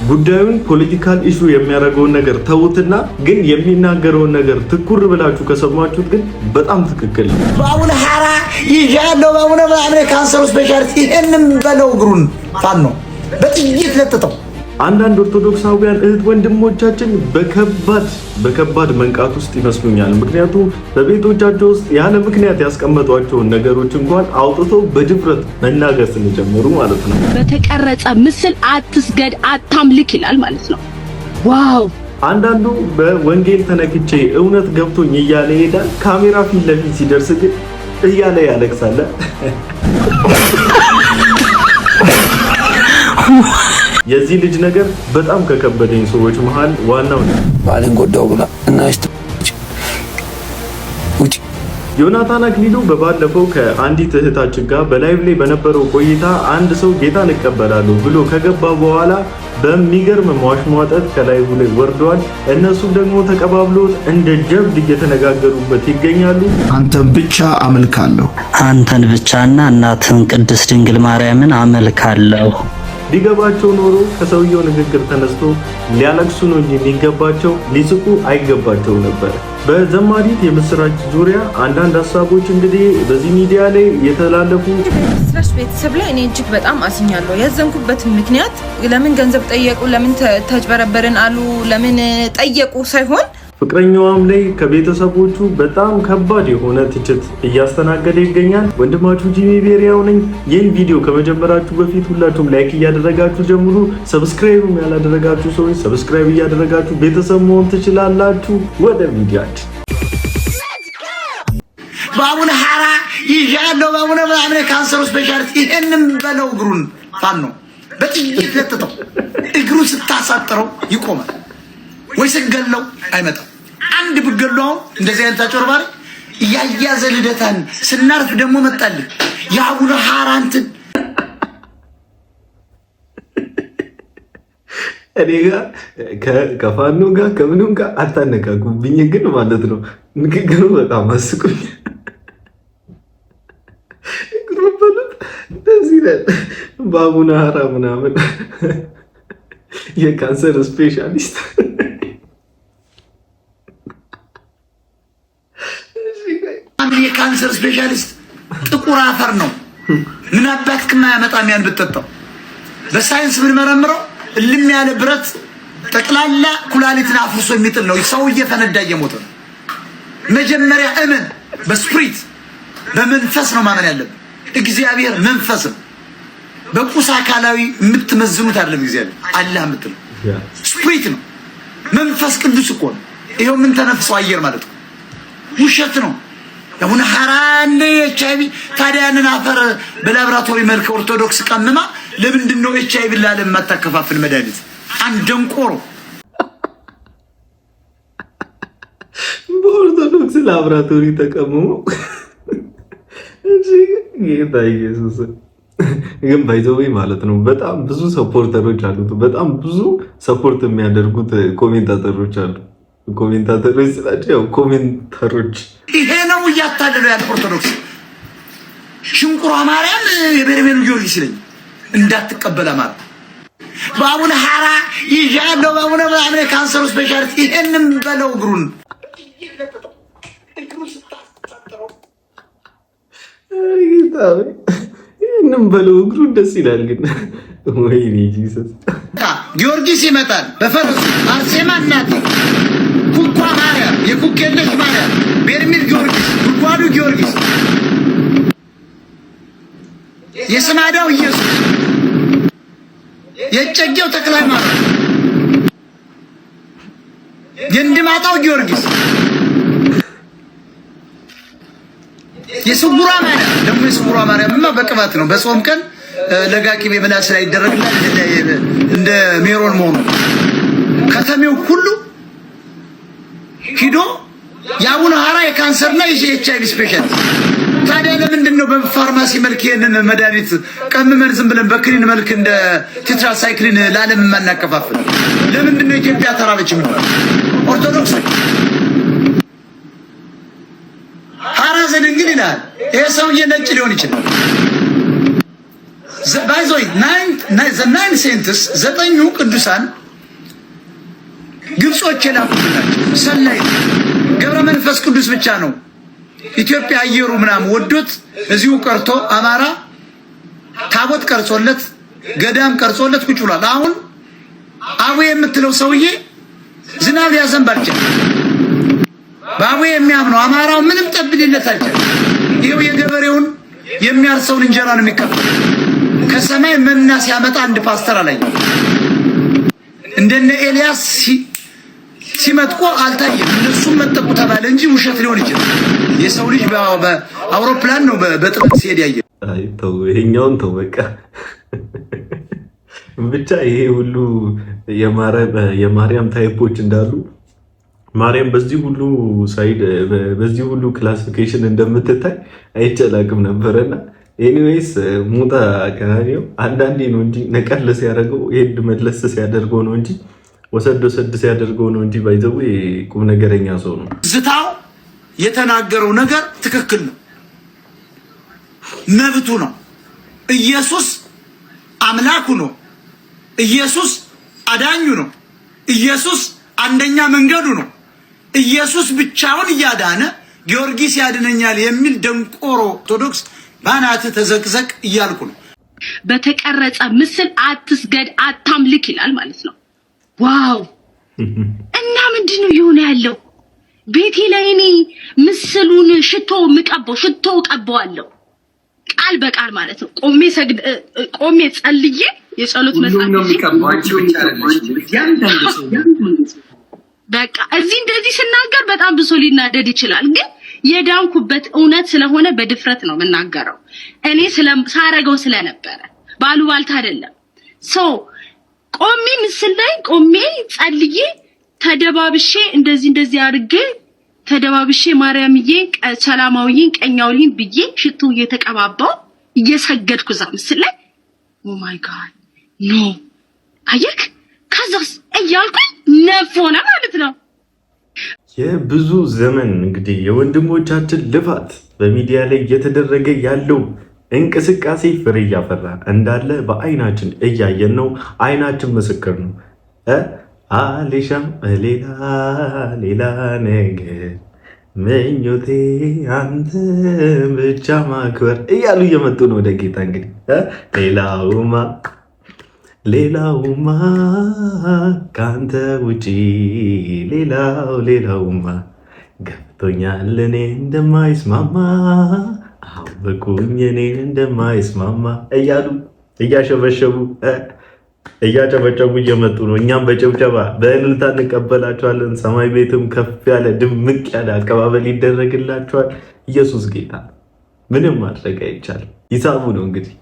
ጉዳዩን ፖለቲካል ኢሹ የሚያደርገውን ነገር ተውትና ግን የሚናገረውን ነገር ትኩር ብላችሁ ከሰማችሁት ግን በጣም ትክክል ነው። በአቡነ ሐራ ይያለው በአቡነ ካንሰር ስፔሻሊስት ይሄንን በለው እግሩን ፋን ነው በጥይት ለጥተው አንዳንድ ኦርቶዶክሳውያን እህት ወንድሞቻችን በከባድ መንቃት ውስጥ ይመስሉኛል። ምክንያቱም በቤቶቻቸው ውስጥ ያለ ምክንያት ያስቀመጧቸውን ነገሮች እንኳን አውጥተው በድፍረት መናገር ስለጀመሩ ማለት ነው። በተቀረጸ ምስል አትስገድ አታምልክ ይላል ማለት ነው። ዋው! አንዳንዱ በወንጌል ተነክቼ እውነት ገብቶኝ እያለ ይሄዳል። ካሜራ ፊት ለፊት ሲደርስ ግን እያለ ያለቅሳል። የዚህ ልጅ ነገር በጣም ከከበደኝ ሰዎች መሃል ዋናው ነው። ባልን ጎዳው ብላ እና ዮናታን አክሊሉ በባለፈው ከአንዲት እህታችን ጋር በላይቭ ላይ በነበረው ቆይታ አንድ ሰው ጌታን እቀበላለሁ ብሎ ከገባ በኋላ በሚገርም ማሽሟጠጥ ከላይቭ ላይ ወርደዋል። እነሱም ደግሞ ተቀባብሎት እንደ ጀብድ እየተነጋገሩበት ይገኛሉ። አንተን ብቻ አመልካለሁ፣ አንተን ብቻና እናትን ቅድስት ድንግል ማርያምን አመልካለሁ። ሊገባቸው ኖሮ ከሰውየው ንግግር ተነስቶ ሊያለቅሱ ነው እንጂ የሚገባቸው ሊስቁ አይገባቸው ነበር። በዘማሪት የምስራች ዙሪያ አንዳንድ ሀሳቦች እንግዲህ በዚህ ሚዲያ ላይ የተላለፉ ምስራች ቤተሰብ ላይ እኔ እጅግ በጣም አዝኛለሁ። ያዘንኩበት ምክንያት ለምን ገንዘብ ጠየቁ፣ ለምን ተጭበረበርን አሉ፣ ለምን ጠየቁ ሳይሆን ፍቅረኛዋም ላይ ከቤተሰቦቹ በጣም ከባድ የሆነ ትችት እያስተናገደ ይገኛል። ወንድማችሁ ጂሚ ቤሪያው ነኝ። ይህን ቪዲዮ ከመጀመራችሁ በፊት ሁላችሁም ላይክ እያደረጋችሁ ጀምሩ። ሰብስክራይብም ያላደረጋችሁ ሰዎች ሰብስክራይብ እያደረጋችሁ ቤተሰብ መሆን ትችላላችሁ። ወደ ቪዲዮአችን በአቡነ ሐራ ይያለው በአቡነ ካንሰር ስፔሻሊስት ይሄንን በለው እግሩን ፋን ነው በጥይት ለጥተው እግሩ ስታሳጥረው ይቆማል ወይ ስገለው አይመጣም። አንድ ብገለው እንደዚህ አይነት አጭበርባሪ ያያዘ ልደታን ስናርፍ ደግሞ መጣልኝ የአቡነ ሐራንትን እኔ ጋር ከፋኖ ጋር ከምንም ጋር አታነቃቁብኝ ግን ማለት ነው። ንግግሩ በጣም አስቁኝ። እግሩ በሉት እንደዚህ ነው። በአቡነ ሐራ ምናምን የካንሰር ስፔሻሊስት የካንሰር ስፔሻሊስት ጥቁር አፈር ነው። ምን አባትክማ ያመጣም ያን ብትጠጣው በሳይንስ ብንመረምረው እልም ያለ ብረት ጠቅላላ ኩላሊትን አፍርሶ የሚጥል ነው። ሰው እየፈነዳ እየሞተ ነው። መጀመሪያ እመን፣ በስፕሪት በመንፈስ ነው ማመን ያለብን። እግዚአብሔር መንፈስ ነው። በቁስ አካላዊ የምትመዝኑት አይደለም። እግዚአብሔር አላህ የምትለው ስፕሪት ነው። መንፈስ ቅዱስ እኮ ነው። ይሄው ምን ተነፍሰው አየር ማለት ነው። ውሸት ነው። አቡነ ሐራ ኤችአይቪ ታዲያ ያንን አፈር በላብራቶሪ መልክ ኦርቶዶክስ ቀምማ ለምንድን ነው ኤችአይቪ ለዓለም ማታከፋፍል መድኃኒት? አንደንቆሮ በኦርቶዶክስ ላብራቶሪ ተቀምሞ እሺ ጌታ ኢየሱስ ግን ባይዘው ማለት ነው። በጣም ብዙ ሰፖርተሮች አሉት። በጣም ብዙ ሰፖርት የሚያደርጉት ኮሜንታተሮች አሉ። ኮሜንታተሮች ስላቸው ያው ኮሜንታሮች ይሄ ነው እያታለለው ያለ ኦርቶዶክስ ሽንቁሯ ማርያም የበረቤኑ ጊዮርጊስ ይለኝ እንዳትቀበል አማራ በአቡነ ሐራ ይያለው በአቡነ ካንሰር ስፔሻሊስት ይሄንን በለው እግሩን ይሄንን በለው እግሩ ደስ ይላል። ግን ወይኔ ጂሰስ ጊዮርጊስ ይመጣል በፈረስ አርሴማ እናት ኩኳ ማርያም የኩኬለሽ ማርያም በርሚል ጊዮርጊስ ጉድጓዱ ጊዮርጊስ የስማዳው ኢየሱስ የጨጌው ተክለ ሃይማኖት የእንድማጣው ጊዮርጊስ የስጉራ ማርያም ደግሞ የስጉራ ማርያምማ በቅባት ነው። በጾም ቀን ለጋቂቤ ምላስ ላይ ይደረግላል እንደ ሜሮን መሆኑ ከተሜው ሁሉ ሂዶ የአቡነ ሐራ የካንሰርና የኤችአይቪ ስፔሻሊስት ታዲያ ለምንድን ነው በፋርማሲ መልክ ይሄንን መድኃኒት ቀምመን ዝም ብለን በክሊን መልክ እንደ ቴትራሳይክሊን ለዓለም የማናከፋፍል? ለምንድን ነው ኢትዮጵያ ተራበች? ምን ኦርቶዶክስ ሐራ ዘድንግል ይላል። ይሄ ሰውዬ ነጭ ሊሆን ይችላል። ባይዞይ ናይን ሴንትስ ዘጠኙ ቅዱሳን ግብጾች የላኩላቸው ሰላይ ገብረ መንፈስ ቅዱስ ብቻ ነው ኢትዮጵያ አየሩ ምናምን ወዶት እዚሁ ቀርቶ አማራ ታቦት ቀርጾለት ገዳም ቀርጾለት ቁጭ ብሏል። አሁን አቡ የምትለው ሰውዬ ዝናብ ያዘንባል። ባቡ የሚያምነው አማራው ምንም ጠብልለት አልቻለም። ይሄው የገበሬውን የሚያርሰውን እንጀራ ነው የሚከፈል። ከሰማይ መና ሲያመጣ አንድ ፓስተር አላይ እንደነ ኤልያስ ሲመጥቆ አልታየም። እነሱም መጠቁ ተባለ እንጂ ውሸት ሊሆን ይችላል። የሰው ልጅ በአውሮፕላን ነው በጥቅም ሲሄድ ያየ። አይ ተው፣ ይሄኛውን ተው በቃ። ብቻ ይሄ ሁሉ የማርያም ታይፖች እንዳሉ ማርያም በዚህ ሁሉ ሳይድ በዚህ ሁሉ ክላሲፊኬሽን እንደምትታይ አይጨላቅም ነበረና ኤኒዌይስ ሙጣ ከናኒው አንዳንዴ ነው እንጂ ነቀል ሲያደርገው ሄድ መለስ ሲያደርገው ነው እንጂ ወሰድ ሲያደርገው ነው እንጂ ባይዘው ቁም ነገረኛ ሰው ነው። ዝታው የተናገረው ነገር ትክክል ነው፣ መብቱ ነው። ኢየሱስ አምላኩ ነው። ኢየሱስ አዳኙ ነው። ኢየሱስ አንደኛ መንገዱ ነው። ኢየሱስ ብቻውን እያዳነ ጊዮርጊስ ያድነኛል የሚል ደንቆሮ ኦርቶዶክስ ባናት ተዘቅዘቅ እያልኩ ነው። በተቀረጸ ምስል አትስገድ አታምልክ ይላል ማለት ነው። ዋው! እና ምንድነው ይሆነ ያለው? ቤቴ ላይ እኔ ምስሉን ሽቶ ቀባዋለሁ ቃል በቃል ማለት ነው። ቆሜ ጸልዬ የጸሎት መጽሐፍ በቃ እዚህ እንደዚህ ስናገር በጣም ብሶ ሊናደድ ይችላል፣ ግን የዳንኩበት እውነት ስለሆነ በድፍረት ነው የምናገረው። እኔ ሳረገው ስለነበረ ባሉባልታ አይደለም። ቆሜ ምስል ላይ ቆሜ ጸልዬ ተደባብሼ እንደዚህ አድርጌ ተደባብሼ ማርያምዬ ሰላማዊን ቀኛውሊን ብዬ ሽቱ እየተቀባባው እየሰገድኩ እዛ ምስል ላይ ኦ ማይ ጋድ ኖ አየክ ከዛስ እያልኩኝ ነፎና ማለት ነው። የብዙ ዘመን እንግዲህ የወንድሞቻችን ልፋት በሚዲያ ላይ እየተደረገ ያለው እንቅስቃሴ ፍሬ እያፈራ እንዳለ በአይናችን እያየን ነው። አይናችን ምስክር ነው። አሊሻም ሌላ ነገር ምኞቴ አንተ ብቻ ማክበር እያሉ እየመጡ ነው ወደ ጌታ። እንግዲህ ሌላውማ ከአንተ ውጪ ሌላውማ ገብቶኛል እኔ እንደማይስማማ አወኩኝ እኔ እንደማይስማማ እያሉ እያሸበሸቡ እያጨበጨቡ እየመጡ ነው። እኛም በጭብጨባ በእልልታ እንቀበላቸዋለን። ሰማይ ቤትም ከፍ ያለ ድምቅ ያለ አቀባበል ይደረግላቸዋል። ኢየሱስ ጌታ፣ ምንም ማድረግ አይቻልም። ሂሳቡ ነው እንግዲህ።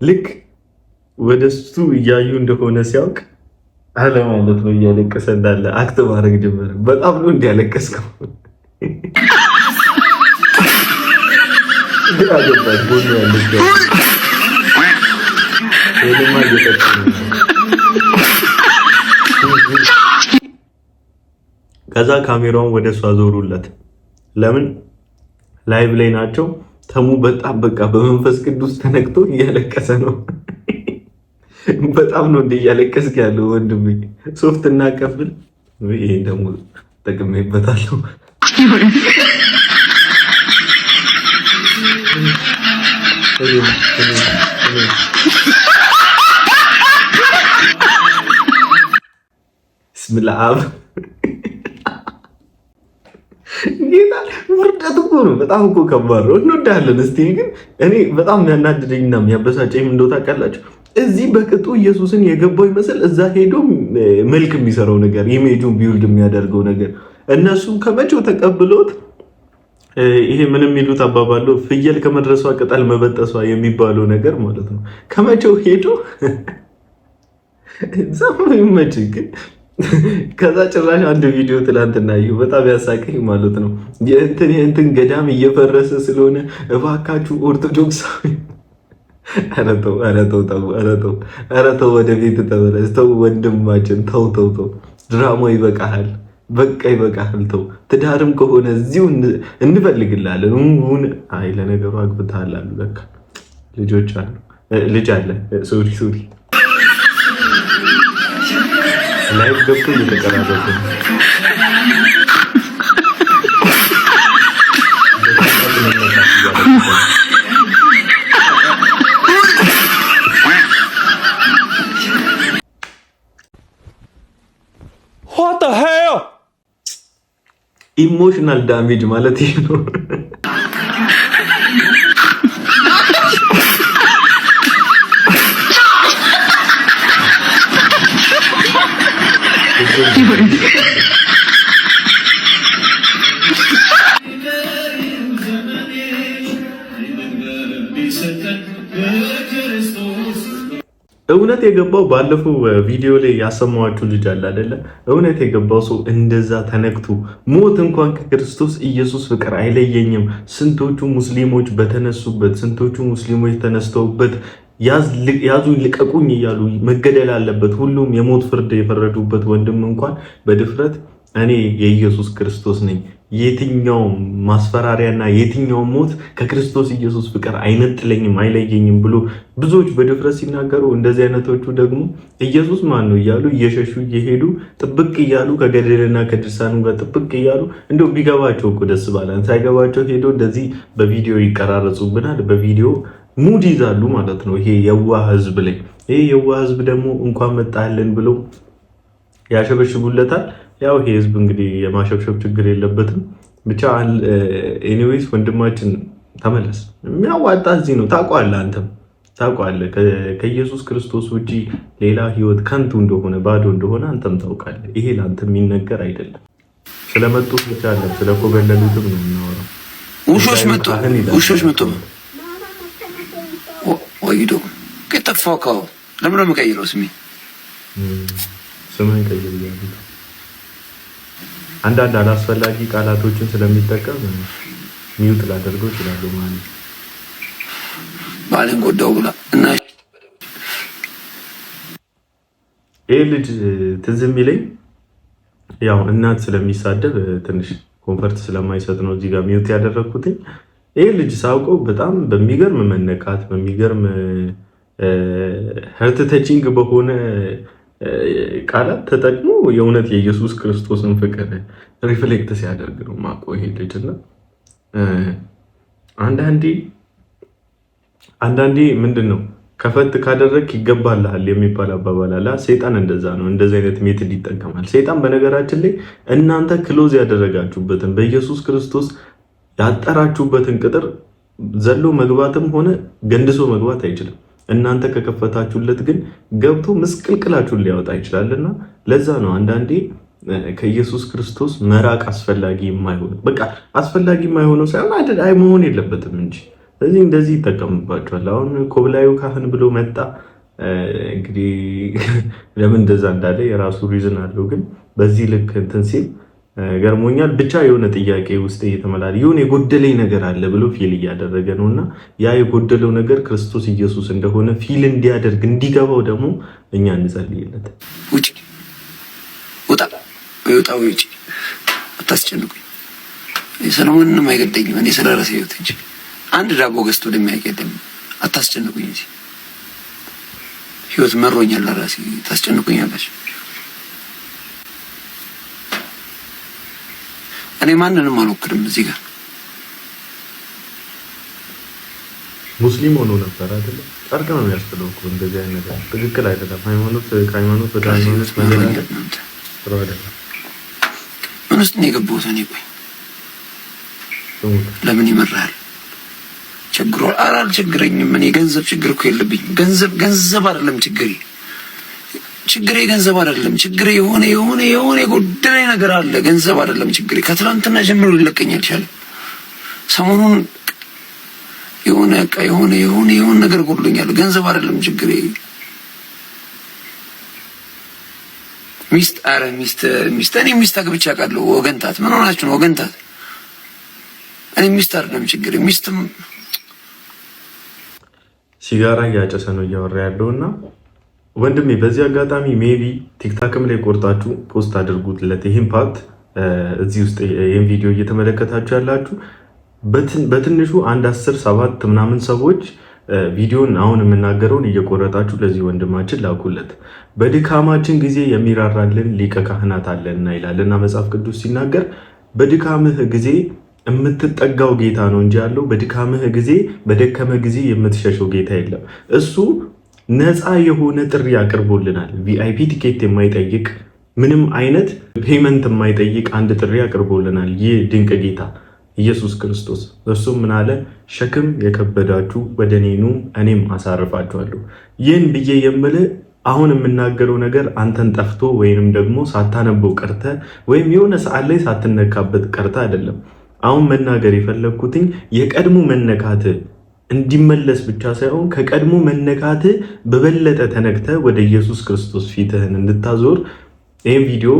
ልክ ወደሱ እያዩ እንደሆነ ሲያውቅ አለ ማለት ነው። እያለቀሰ እንዳለ አክት ማድረግ ጀመረ። በጣም ነው እንዲያለቀስከው ግራ ገባኝ። ጎኑ ያለቀ ወደማ እየጠጣ ነው። ከዛ ካሜራውን ወደ እሷ ዞሩለት። ለምን ላይቭ ላይ ናቸው። ተሙ በጣም በቃ በመንፈስ ቅዱስ ተነክቶ እያለቀሰ ነው። በጣም ነው እንደ እያለቀስክ ያለው ወንድሜ። ሶፍት እናቀብል። ይሄ ደግሞ ተጠቅሜበታለሁ። ብስምላም ጌታ ውርደት እኮ ነው። በጣም እኮ ከባድ ነው። እንወዳለን። እስቲ ግን እኔ በጣም የሚያናድደኝና የሚያበሳጨኝ እንደው ታውቃላችሁ፣ እዚህ በቅጡ ኢየሱስን የገባው ይመስል እዛ ሄዶ መልክ የሚሰራው ነገር ኢሜጁን ቢውልድ የሚያደርገው ነገር እነሱ ከመቼው ተቀብሎት ይሄ ምንም የሚሉት አባባለው ፍየል ከመድረሷ ቅጠል መበጠሷ የሚባለው ነገር ማለት ነው። ከመቼው ሄዶ ዛም ይመጭ ግን ከዛ ጭራሽ አንድ ቪዲዮ ትላንትና ይሁ በጣም ያሳቀኝ ማለት ነው። የእንትን ገዳም እየፈረሰ ስለሆነ እባካችሁ ኦርቶዶክሳዊ ኧረ ተው ወደ ቤት ተመለስ። ተው ወንድማችን ተው። ድራማው ይበቃሃል። በቃ ይበቃሃል። ተው። ትዳርም ከሆነ እዚሁ እንፈልግላለን። አይ ለነገሩ አግብተሃል አሉ። በቃ ልጆች አሉ። ልጅ አለ። ሶሪ ላይፍ ገብቶ እየተቀራረበ ነው። What the hell? ኢሞሽናል ዳሜጅ ማለት ይሄ ነው። እውነት የገባው ባለፈው ቪዲዮ ላይ ያሰማዋችሁ ልጅ አለ አይደለ? እውነት የገባው ሰው እንደዛ ተነክቶ ሞት እንኳን ከክርስቶስ ኢየሱስ ፍቅር አይለየኝም። ስንቶቹ ሙስሊሞች በተነሱበት፣ ስንቶቹ ሙስሊሞች ተነስተውበት ያዙኝ ልቀቁኝ እያሉ መገደል አለበት ሁሉም የሞት ፍርድ የፈረዱበት ወንድም እንኳን በድፍረት እኔ የኢየሱስ ክርስቶስ ነኝ፣ የትኛውም ማስፈራሪያና የትኛውም ሞት ከክርስቶስ ኢየሱስ ፍቅር አይነጥለኝም አይለየኝም ብሎ ብዙዎች በድፍረት ሲናገሩ፣ እንደዚህ አይነቶቹ ደግሞ ኢየሱስ ማን ነው እያሉ እየሸሹ እየሄዱ ጥብቅ እያሉ ከገደልና ከድርሳኑ ጋር ጥብቅ እያሉ እንደው ቢገባቸው እኮ ደስ ባለን፣ ሳይገባቸው ሄዶ እንደዚህ በቪዲዮ ይቀራረጹብናል። በቪዲዮ ሙድ ይዛሉ ማለት ነው። ይሄ የዋህ ህዝብ ላይ ይሄ የዋህ ህዝብ ደግሞ እንኳን መጣልን ብለው ያሸበሽቡለታል። ያው ይሄ ህዝብ እንግዲህ የማሸብሸብ ችግር የለበትም። ብቻ ኤኒዌይስ ወንድማችን ተመለስ። የሚያዋጣ እዚህ ነው። ታውቀዋለህ፣ አንተም ታውቀዋለህ። ከኢየሱስ ክርስቶስ ውጪ ሌላ ህይወት ከንቱ እንደሆነ ባዶ እንደሆነ አንተም ታውቃለህ። ይሄ ለአንተ የሚነገር አይደለም። ስለመጡት ብቻ አለ ስለኮበለሉትም ነው የምናወራው። ውሾች መጡ ወይዶ ከተፋካው ለምን ነው የምቀይረው? ስምን ቀይር ይላል። አንዳንድ አላስፈላጊ ቃላቶችን ስለሚጠቀም ሚውት ላደርገው ይችላል ማለት ነው። ባልን ጎዳው ብላ እና ይሄ ልጅ ትዝ የሚለኝ ያው እናት ስለሚሳደብ ትንሽ ኮንፈርት ስለማይሰጥ ነው እዚህ ጋር ሚውት ያደረኩት። ይሄ ልጅ ሳውቀው በጣም በሚገርም መነካት በሚገርም ሀርት ተቺንግ በሆነ ቃላት ተጠቅሞ የእውነት የኢየሱስ ክርስቶስን ፍቅር ሪፍሌክት ሲያደርግ ነው ማቆ ይሄ ልጅና አንዳንዴ ምንድን ነው ከፈት ካደረግ ይገባልሃል የሚባል አባባል አለ። ሰይጣን እንደዛ ነው፣ እንደዚህ አይነት ሜትድ ይጠቀማል። ሰይጣን በነገራችን ላይ እናንተ ክሎዝ ያደረጋችሁበትን በኢየሱስ ክርስቶስ ያጠራችሁበትን ቅጥር ዘሎ መግባትም ሆነ ገንድሶ መግባት አይችልም። እናንተ ከከፈታችሁለት ግን ገብቶ ምስቅልቅላችሁን ሊያወጣ ይችላልና ለዛ ነው አንዳንዴ ከኢየሱስ ክርስቶስ መራቅ አስፈላጊ የማይሆነው። በቃ አስፈላጊ የማይሆነው ሳይሆን አይ መሆን የለበትም እንጂ ስለዚህ እንደዚህ ይጠቀምባቸዋል። አሁን ኮብላዩ ካህን ብሎ መጣ። እንግዲህ ለምን እንደዛ እንዳለ የራሱ ሪዝን አለው። ግን በዚህ ልክ እንትን ሲል ገርሞኛል። ብቻ የሆነ ጥያቄ ውስጥ እየተመላለ የሆነ የጎደለኝ ነገር አለ ብሎ ፊል እያደረገ ነውና ያ የጎደለው ነገር ክርስቶስ ኢየሱስ እንደሆነ ፊል እንዲያደርግ እንዲገባው ደግሞ እኛ እንጸልይለት። ውጪ ውጣ ውጪ፣ አታስጨንቁኝ። ሰለሞንንም አይገደኝም እኔ ስለራሴ ህይወት እንጂ አንድ ዳቦ ገዝቶ እንደሚያገደም አታስጨንቁኝ እንጂ ህይወት መሮኛል ለራሴ ታስጨንቁኛላችሁ። እኔ ማንንም አልወክልም። እዚህ ጋር ሙስሊም ሆኖ ነበር አይደል? ጨርቅ ነው የሚያስጥለው እኮ እንደዚህ አይነት ነገር ትክክል አይደለም። ሃይማኖት ከሃይማኖት ወደ ሃይማኖት መገናኘት ጥሩ አይደለም። ምን ውስጥ ነው የገባሁት እኔ? ቆይ ለምን ይመራል? ችግሩ አልቸግረኝም። እኔ ገንዘብ ችግር እኮ የለብኝም። ገንዘብ አይደለም ችግሬ ገንዘብ አይደለም ችግሬ የሆነ የጎደለኝ ነገር አለ። ገንዘብ አይደለም ችግሬ። ከትላንትና ጀምሮ ሊለቀኝ አልቻለም። ሰሞኑን የሆነ ነገር ጎድሎኛል። ገንዘብ አይደለም ችግሬ። ሚስት እኔ ሚስት አግብቼ አውቃለሁ። ወገንታት ምን ሆናችሁ ነው ወገንታት? እኔ ሚስት አይደለም ችግሬ። ሚስትም ሲጋራ እያጨሰ ነው እያወራ ያለውና ወንድሜ በዚህ አጋጣሚ ሜቢ ቲክታክም ላይ ቆርጣችሁ ፖስት አድርጉትለት ይህን ፓርት እዚህ ውስጥ ይህን ቪዲዮ እየተመለከታችሁ ያላችሁ በትንሹ አንድ 10-7 ምናምን ሰዎች ቪዲዮን አሁን የምናገረውን እየቆረጣችሁ ለዚህ ወንድማችን ላኩለት። በድካማችን ጊዜ የሚራራልን ሊቀ ካህናት አለና ይላልና መጽሐፍ ቅዱስ ሲናገር በድካምህ ጊዜ የምትጠጋው ጌታ ነው እንጂ ያለው በድካምህ ጊዜ በደከመ ጊዜ የምትሸሸው ጌታ የለም። እሱ ነፃ የሆነ ጥሪ አቅርቦልናል። ቪአይፒ ቲኬት የማይጠይቅ ምንም አይነት ፔመንት የማይጠይቅ አንድ ጥሪ አቅርቦልናል። ይህ ድንቅ ጌታ ኢየሱስ ክርስቶስ እርሱም ምን አለ? ሸክም የከበዳችሁ ወደ እኔ ኑ እኔም አሳርፋችኋለሁ። ይህን ብዬ የምልህ አሁን የምናገረው ነገር አንተን ጠፍቶ ወይንም ደግሞ ሳታነበው ቀርተ ወይም የሆነ ሰዓት ላይ ሳትነካበት ቀርተ አይደለም። አሁን መናገር የፈለግኩትኝ የቀድሞ መነካት እንዲመለስ ብቻ ሳይሆን ከቀድሞ መነካት በበለጠ ተነክተ ወደ ኢየሱስ ክርስቶስ ፊትህን እንድታዞር ይህን ቪዲዮ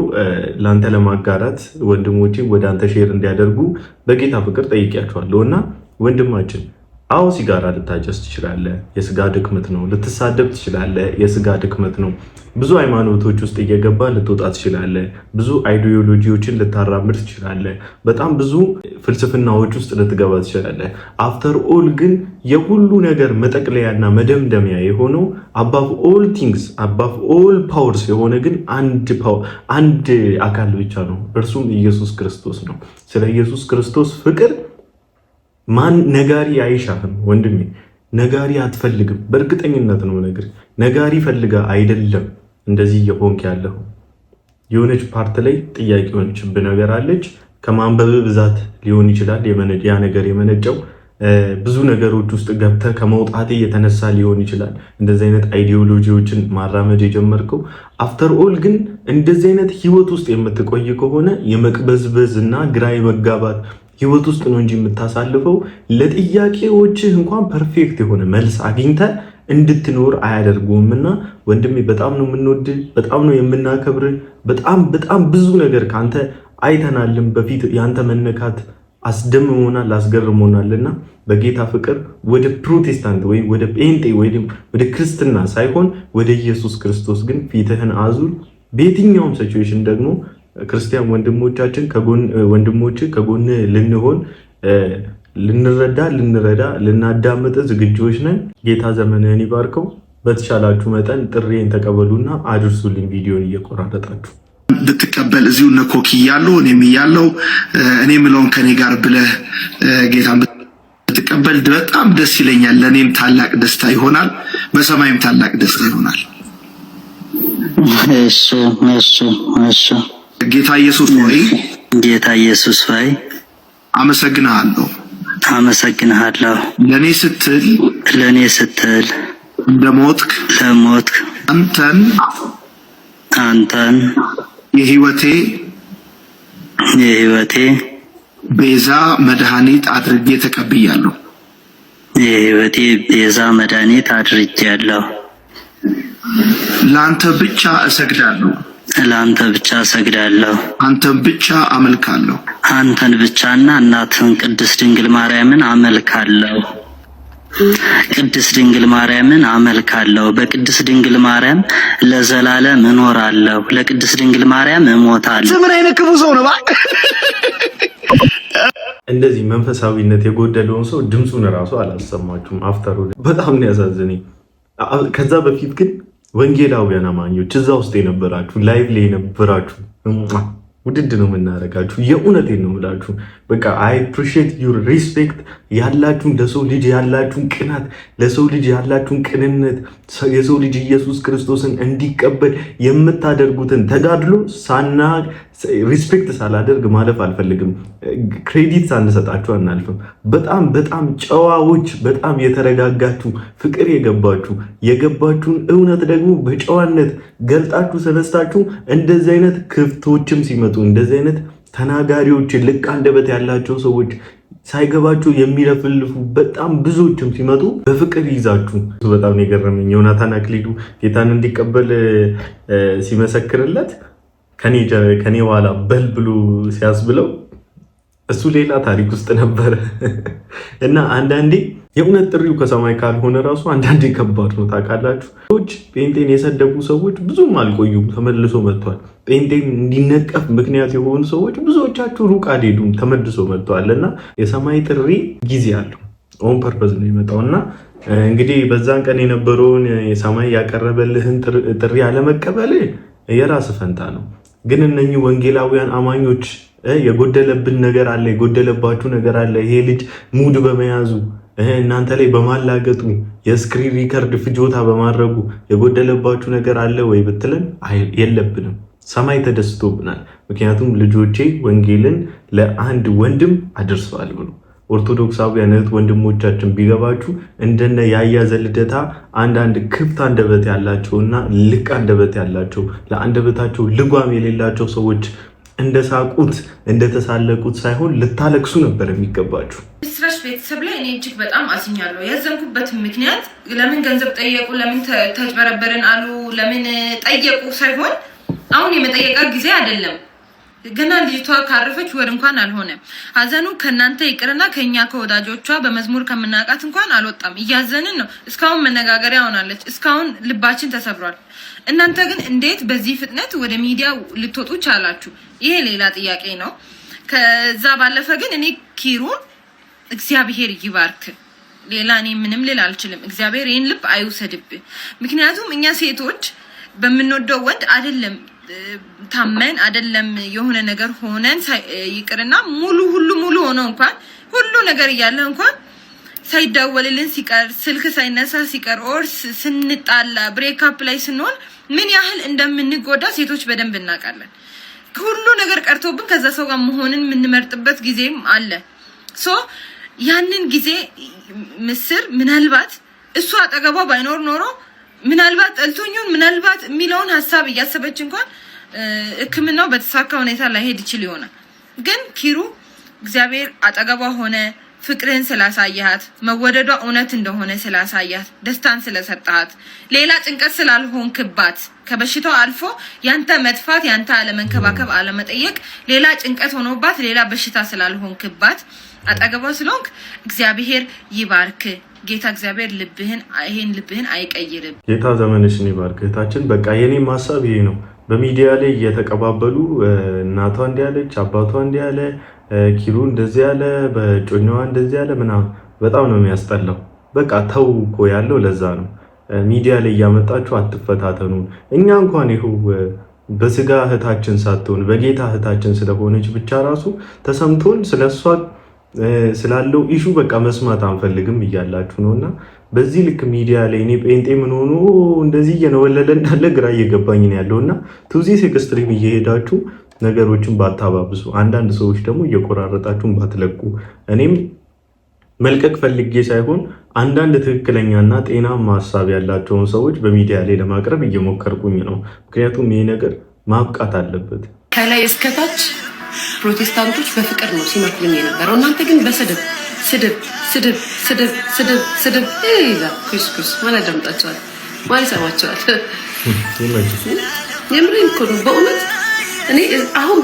ለአንተ ለማጋራት ወንድሞቼ ወደ አንተ ሼር እንዲያደርጉ በጌታ ፍቅር ጠይቂያቸዋለሁ። እና ወንድማችን አዎ ሲጋራ ልታጨስ ትችላለህ፣ የስጋ ድክመት ነው። ልትሳደብ ትችላለህ፣ የስጋ ድክመት ነው። ብዙ ሃይማኖቶች ውስጥ እየገባ ልትወጣ ትችላለህ። ብዙ አይዲዮሎጂዎችን ልታራምድ ትችላለህ። በጣም ብዙ ፍልስፍናዎች ውስጥ ልትገባ ትችላለህ። አፍተር ኦል ግን የሁሉ ነገር መጠቅለያና መደምደሚያ የሆነው አባፍ ኦል ቲንግስ አባፍ ኦል ፓወርስ የሆነ ግን አንድ አካል ብቻ ነው፣ እርሱም ኢየሱስ ክርስቶስ ነው። ስለ ኢየሱስ ክርስቶስ ፍቅር ማን ነጋሪ አይሻህም ወንድሜ፣ ነጋሪ አትፈልግም። በእርግጠኝነት ነው ነገር ነጋሪ ፈልጋ አይደለም እንደዚህ የሆንክ ያለው። የሆነች ፓርት ላይ ጥያቄ የሆነችብህ ነገር አለች። ከማንበብ ብዛት ሊሆን ይችላል ያ ነገር የመነጨው። ብዙ ነገሮች ውስጥ ገብተህ ከመውጣት የተነሳ ሊሆን ይችላል እንደዚህ አይነት አይዲዮሎጂዎችን ማራመድ የጀመርከው። አፍተር ኦል ግን እንደዚህ አይነት ህይወት ውስጥ የምትቆይ ከሆነ የመቅበዝበዝ እና ግራ የመጋባት ህይወት ውስጥ ነው እንጂ የምታሳልፈው ለጥያቄዎችህ እንኳን ፐርፌክት የሆነ መልስ አግኝተ እንድትኖር አያደርጉም። እና ወንድሜ በጣም ነው የምንወድህ፣ በጣም ነው የምናከብርህ። በጣም ብዙ ነገር ካንተ አይተናልም። በፊት ያንተ መነካት አስደምሞናል፣ አስገርሞናልና በጌታ ፍቅር ወደ ፕሮቴስታንት ወይ ወደ ጴንጤ ወይ ወደ ክርስትና ሳይሆን ወደ ኢየሱስ ክርስቶስ ግን ፊትህን አዙር። በየትኛውም ሲቹዌሽን ደግሞ ክርስቲያን ወንድሞቻችን ከጎን ልንሆን ልንረዳ ልናዳምጥ ዝግጁዎች ነን። ጌታ ዘመንህን ይባርከው። በተቻላችሁ መጠን ጥሬን ተቀበሉና አድርሱልኝ ቪዲዮን እየቆራረጣችሁ ብትቀበል እዚሁ እነ ኮኪ እያለሁ እኔም እያለሁ እኔ የምለውን ከኔ ጋር ብለህ ጌታን ብትቀበል በጣም ደስ ይለኛል። ለእኔም ታላቅ ደስታ ይሆናል፣ በሰማይም ታላቅ ደስታ ይሆናል። እሺ ጌታ ኢየሱስ ሆይ አመሰግንሃለሁ። ለኔ ስትል ለሞትክ አንተን የህይወቴ ቤዛ መድኃኒት አድርጌ ተቀብያለሁ። ለአንተ ብቻ እሰግዳለሁ። አንተን ብቻ አመልካለሁ። አንተን ብቻና እናትህን ቅድስት ድንግል ማርያምን አመልካለሁ። በቅድስት ድንግል ማርያም ለዘላለም እኖራለሁ። ለቅድስት ድንግል ማርያም እሞታለሁ። ምን አይነት ክፉ ሰው ነው! እንደዚህ መንፈሳዊነት የጎደለውን ሰው ድምፁን እራሱ አላሰማችሁም። አፍተሩ በጣም ነው ያሳዝነኝ። ከዛ በፊት ግን ወንጌላውያን አማኞች እዛ ውስጥ የነበራችሁ ላይቭ ላይ የነበራችሁ ውድድ ነው የምናደርጋችሁ። የእውነቴን ነው የምላችሁ። በቃ አይ አፕሪሺየት ዩር ሪስፔክት ያላችሁን ለሰው ልጅ ያላችሁን ቅናት፣ ለሰው ልጅ ያላችሁን ቅንነት፣ የሰው ልጅ ኢየሱስ ክርስቶስን እንዲቀበል የምታደርጉትን ተጋድሎ ሪስፔክት ሳላደርግ ማለፍ አልፈልግም። ክሬዲት ሳንሰጣችሁ አናልፍም። በጣም ጨዋዎች፣ በጣም የተረጋጋችሁ፣ ፍቅር የገባችሁን እውነት ደግሞ በጨዋነት ገልጣችሁ ተነስታችሁ እንደዚህ አይነት ክፍቶችም ሲመጡ እንደዚህ አይነት ተናጋሪዎች ልቅ አንደበት ያላቸው ሰዎች ሳይገባቸው የሚለፍልፉ በጣም ብዙዎችም ሲመጡ በፍቅር ይዛችሁ በጣም የገረመኝ ዮናታን አክሊሉ ጌታን እንዲቀበል ሲመሰክርለት ከኔ ኋላ በል ብሎ ሲያስብለው እሱ ሌላ ታሪክ ውስጥ ነበር። እና አንዳንዴ የእውነት ጥሪው ከሰማይ ካልሆነ ራሱ አንዳንዴ ከባድ ነው ታውቃላችሁ። ሰዎች ጴንጤን የሰደቡ ሰዎች ብዙም አልቆዩም፣ ተመልሶ መጥቷል። ጴንጤን እንዲነቀፍ ምክንያት የሆኑ ሰዎች ብዙዎቻችሁ ሩቅ አልሄዱም፣ ተመልሶ መጥቷል። እና የሰማይ ጥሪ ጊዜ አለው፣ ኦን ፐርፐዝ ነው የመጣው። እና እንግዲህ በዛን ቀን የነበረውን የሰማይ ያቀረበልህን ጥሪ አለመቀበል የራስ ፈንታ ነው። ግን እነኚህ ወንጌላውያን አማኞች የጎደለብን ነገር አለ፣ የጎደለባችሁ ነገር አለ፣ ይሄ ልጅ ሙድ በመያዙ እናንተ ላይ በማላገጡ የስክሪን ሪከርድ ፍጆታ በማድረጉ የጎደለባችሁ ነገር አለ ወይ ብትለን የለብንም። ሰማይ ተደስቶብናል። ምክንያቱም ልጆቼ ወንጌልን ለአንድ ወንድም አድርሰዋል ብሎ ኦርቶዶክሳውያን እህት ወንድሞቻችን ቢገባችሁ እንደነ ያያ ዘልደታ አንዳንድ ክፍት አንደበት ያላቸውና ልቅ አንደበት ያላቸው ለአንደበታቸው ልጓም የሌላቸው ሰዎች እንደሳቁት እንደተሳለቁት ሳይሆን ልታለቅሱ ነበር የሚገባችሁ። ስራሽ ቤተሰብ ላይ እኔ እጅግ በጣም አዝኛለሁ። ያዘንኩበት ምክንያት ለምን ገንዘብ ጠየቁ፣ ለምን ተጭበረበርን አሉ፣ ለምን ጠየቁ ሳይሆን አሁን የመጠየቃ ጊዜ አይደለም። ገና ልጅቷ ካረፈች ወር እንኳን አልሆነም። ሀዘኑ ከናንተ ይቅርና ከኛ ከወዳጆቿ በመዝሙር ከምናቃት እንኳን አልወጣም። እያዘንን ነው። እስካሁን መነጋገሪያ ሆናለች። እስካሁን ልባችን ተሰብሯል። እናንተ ግን እንዴት በዚህ ፍጥነት ወደ ሚዲያ ልትወጡ ቻላችሁ? ይሄ ሌላ ጥያቄ ነው። ከዛ ባለፈ ግን እኔ ኪሩን እግዚአብሔር ይባርክ፣ ሌላ እኔ ምንም ልል አልችልም። እግዚአብሔር ይህን ልብ አይውሰድብህ። ምክንያቱም እኛ ሴቶች በምንወደው ወንድ አይደለም ታመን አይደለም የሆነ ነገር ሆነን ይቅርና ሁሉ ሆኖ እንኳን ሁሉ ነገር እያለ እንኳን ሳይደወልልን ሲቀር ስልክ ሳይነሳ ሲቀር ኦር ስንጣላ ብሬክአፕ ላይ ስንሆን ምን ያህል እንደምንጎዳ ሴቶች በደንብ እናውቃለን። ሁሉ ነገር ቀርቶብን ከዛ ሰው ጋር መሆንን የምንመርጥበት ጊዜም አለ። ሶ ያንን ጊዜ ምስር ምናልባት እሱ አጠገቧ ባይኖር ኖሮ ምናልባት ጠልቶኛል ምናልባት የሚለውን ሀሳብ እያሰበች እንኳን ሕክምናው በተሳካ ሁኔታ ላይሄድ ይችል ይሆናል። ግን ኪሩ እግዚአብሔር አጠገቧ ሆነ፣ ፍቅርህን ስላሳያት፣ መወደዷ እውነት እንደሆነ ስላሳያት፣ ደስታን ስለሰጣት፣ ሌላ ጭንቀት ስላልሆንክባት፣ ከበሽታው አልፎ ያንተ መጥፋት ያንተ አለመንከባከብ አለመጠየቅ ሌላ ጭንቀት ሆኖባት ሌላ በሽታ ስላልሆንክባት አጠገቧ ስለሆንክ እግዚአብሔር ይባርክ። ጌታ እግዚአብሔር ይሄን ልብህን አይቀይርም። ጌታ ዘመንሽን ይባርክ እህታችን። በቃ የኔም ሀሳብ ይሄ ነው። በሚዲያ ላይ እየተቀባበሉ እናቷ እንዲያለች አባቷ እንዲያለ ኪሩ እንደዚህ ያለ በጮኛዋ እንደዚህ ያለ ምናምን በጣም ነው የሚያስጠላው። በቃ ተው እኮ ያለው ለዛ ነው። ሚዲያ ላይ እያመጣችሁ አትፈታተኑን። እኛ እንኳን ይኸው በስጋ እህታችን ሳትሆን በጌታ እህታችን ስለሆነች ብቻ ራሱ ተሰምቶን ስለሷ ስላለው ኢሹ በቃ መስማት አንፈልግም እያላችሁ ነውና በዚህ ልክ ሚዲያ ላይ እኔ ጴንጤ ምን ሆኖ እንደዚህ እየነወለለ እንዳለ ግራ እየገባኝ ነው ያለውና ቱዚስ ኤክስትሪም እየሄዳችሁ ነገሮችን ባታባብሱ፣ አንዳንድ ሰዎች ደግሞ እየቆራረጣችሁን ባትለቁ። እኔም መልቀቅ ፈልጌ ሳይሆን አንዳንድ ትክክለኛና ጤናማ ሀሳብ ያላቸውን ሰዎች በሚዲያ ላይ ለማቅረብ እየሞከርኩኝ ነው። ምክንያቱም ይሄ ነገር ማብቃት አለበት። ከላይ እስከታች ፕሮቴስታንቶች በፍቅር ነው ሲመክሩኝ የነበረው። እናንተ ግን በስድብ ስድብ ስድብ ስድብ ስድብ ስድብ ይዛ ኩስኩስ ማን ያዳምጣቸዋል? ማን ይሰማቸዋል? የምሬን እኮ ነው በእውነት። እኔ አሁን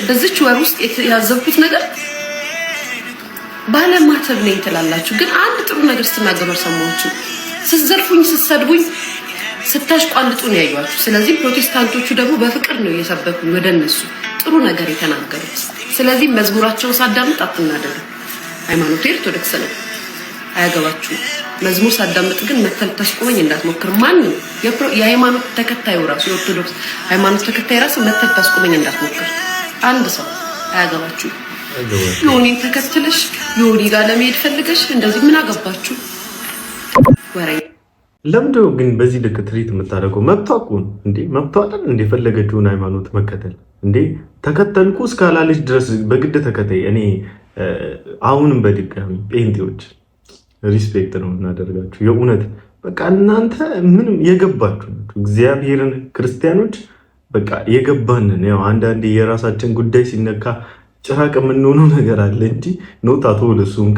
በዚች ወር ውስጥ ያዘብኩት ነገር ባለማተብ ነኝ ትላላችሁ፣ ግን አንድ ጥሩ ነገር ስትናገሩ አልሰማችሁም። ስትዘርፉኝ፣ ስትሰድቡኝ፣ ስታሽቋልጡ ነው ያዩዋችሁ። ስለዚህ ፕሮቴስታንቶቹ ደግሞ በፍቅር ነው እየሰበኩኝ ወደ እነሱ ጥሩ ነገር የተናገሩት። ስለዚህ መዝሙራቸውን ሳዳምጥ አትናደዱ። ሃይማኖት ኦርቶዶክስ ነው፣ አያገባችሁም። መዝሙር ሳዳምጥ ግን መተል ታስቆመኝ እንዳትሞክር። ማንም የሃይማኖት ተከታዩ ራሱ የኦርቶዶክስ ሃይማኖት ተከታይ ራሱ መተል ታስቆመኝ እንዳትሞክር። አንድ ሰው አያገባችሁም። ዮኒን ተከትለሽ ዮኒ ጋር ለመሄድ ፈልገሽ እንደዚህ ምን አገባችሁ? ወሬ ለምንድነው ግን በዚህ ልክ ትሪት የምታደርገው? መብቷ እኮ ነው እንዴ! መብቷ አይደል እንደ ፈለገችውን ሃይማኖት መከተል እንዴ? ተከተልኩ እስካላለች ድረስ በግድ ተከታይ። እኔ አሁንም በድጋሚ ጴንጤዎች ሪስፔክት ነው እናደርጋችሁ የእውነት በቃ እናንተ ምንም የገባችሁ ናችሁ። እግዚአብሔርን ክርስቲያኖች በቃ የገባንን ያው አንዳንዴ የራሳችን ጉዳይ ሲነካ ጭራቅ የምንሆነው ነገር አለ እንጂ ኖታቶ ለሱም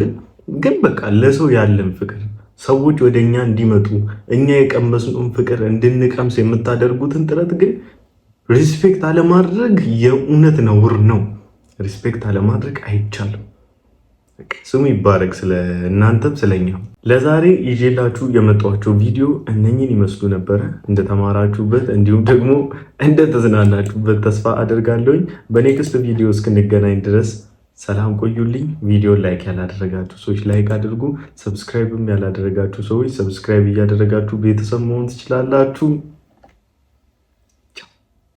ግን በቃ ለሰው ያለን ፍቅር ሰዎች ወደኛ እንዲመጡ እኛ የቀመስነውን ፍቅር እንድንቀምስ የምታደርጉትን ጥረት ግን ሪስፔክት አለማድረግ የእውነት ነውር ነው። ሪስፔክት አለማድረግ አይቻልም። ስሙ ይባረክ ስለ እናንተም ስለኛም። ለዛሬ ይዤላችሁ የመጣኋቸው ቪዲዮ እነኝን ይመስሉ ነበረ። እንደተማራችሁበት እንዲሁም ደግሞ እንደተዝናናችሁበት ተስፋ አደርጋለሁኝ። በኔክስት ቪዲዮ እስክንገናኝ ድረስ ሰላም ቆዩልኝ። ቪዲዮ ላይክ ያላደረጋችሁ ሰዎች ላይክ አድርጉ። ሰብስክራይብም ያላደረጋችሁ ሰዎች ሰብስክራይብ እያደረጋችሁ ቤተሰብ መሆን ትችላላችሁ።